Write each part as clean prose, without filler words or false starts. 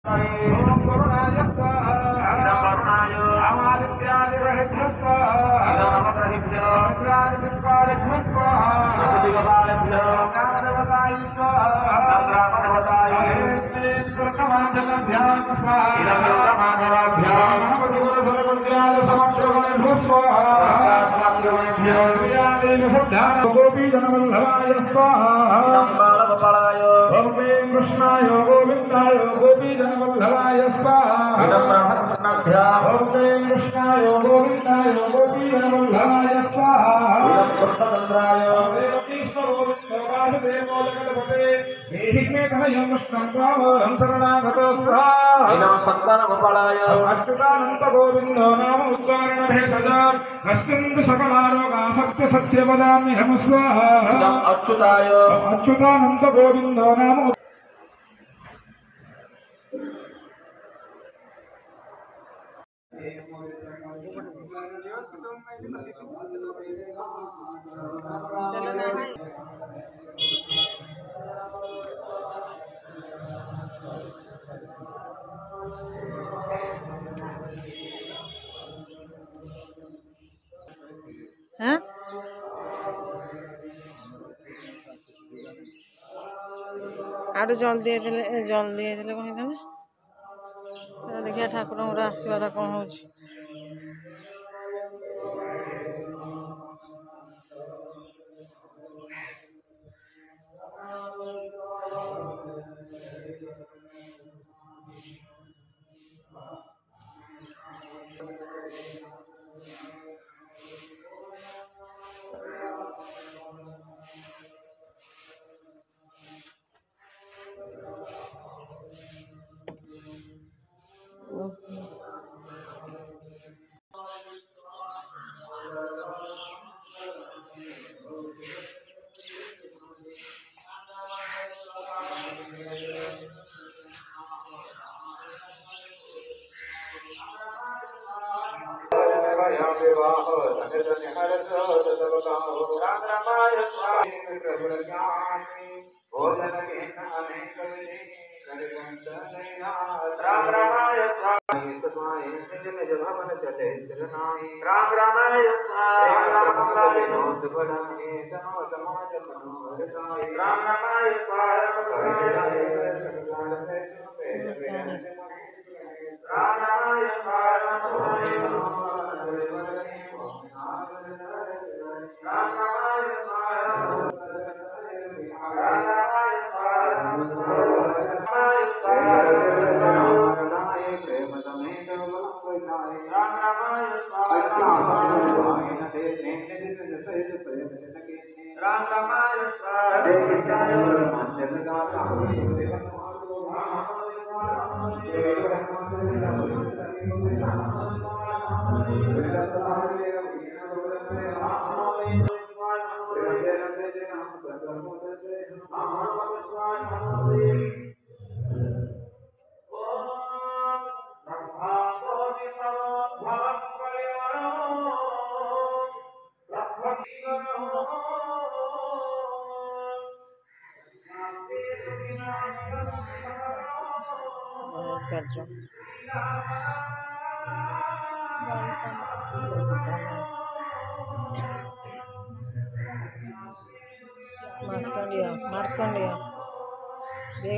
ओम करुणाय स्वाहा इदं करुणाय अमादित्यादिग्रहेभ्यः स्वाहा इदं नमग्रहेभ्यो मित्रादिपुष्पादिभ्यः स्वाहा सुदिगपालेभ्यो कामदेवताय स्वाहा चन्द्रामदेवताय कृतमाञ्जलभ्यां स्वाहा इदं रुद्रमाधवाभ्यो नमोदिगुरुसर्वज्ञानसमग्रगणेभ्यो स्वाहा समग्रगणेभ्यो श्रीयादेवशुद्धान गोपीजनवल्लभाय स्वाहा इदं बालगोपालाय ओम कृष्णाय गोविन्दाय गोपीजनवल्लभाय स्वाहा इदं ब्रह्मकृष्णाभ्याम् ओम कृष्णाय गोविन्दाय गोपीजनवल्लभाय स्वाहा इदं कृष्णचन्द्राय इदं सन्तानगोपालाय अच्युतानन्द गोविन्दो नाम उच्चारण भेषज अस्मिन् सकलारोगासक्त्य सत्य वदाम्यहं स्वाहा इदं अच्युताय अच्युतानन्द गोविन्दो नाम हाँ आरो जल्दी कहीं देखिए ठाकुर आशीर्वाद कौन हो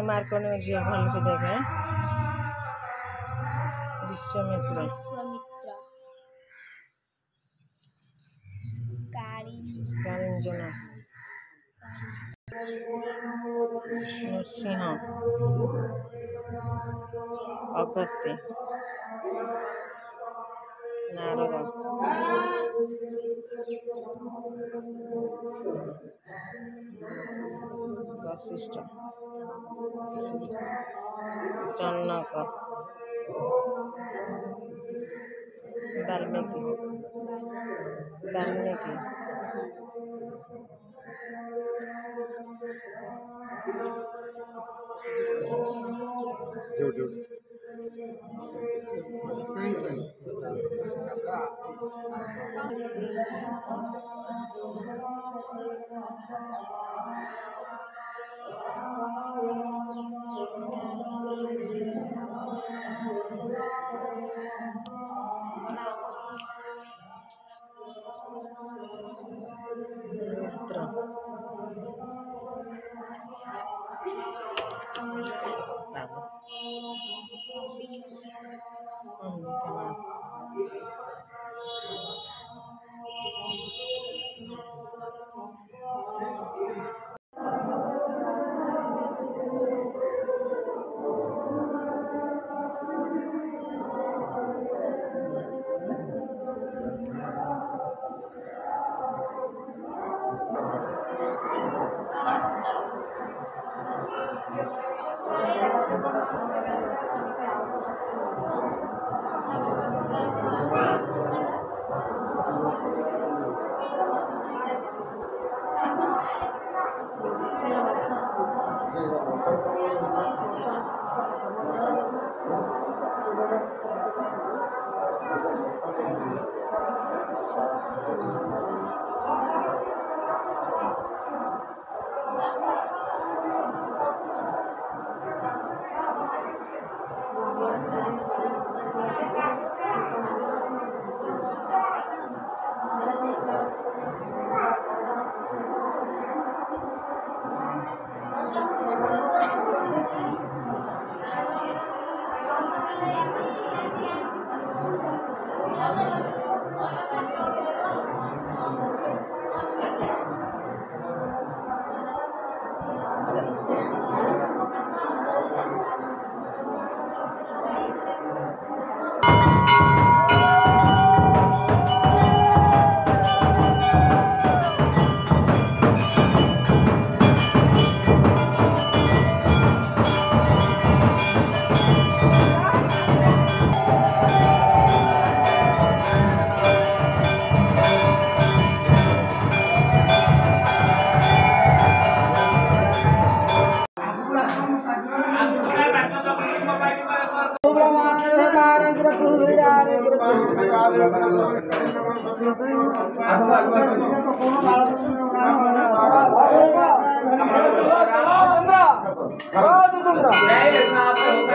मार्कंडिया झील भल से देखे विश्वामित्र कारिंजना नृसिंह अगस्त्य नारद वशिष्ठ जनक वाल्मीकि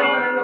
Jai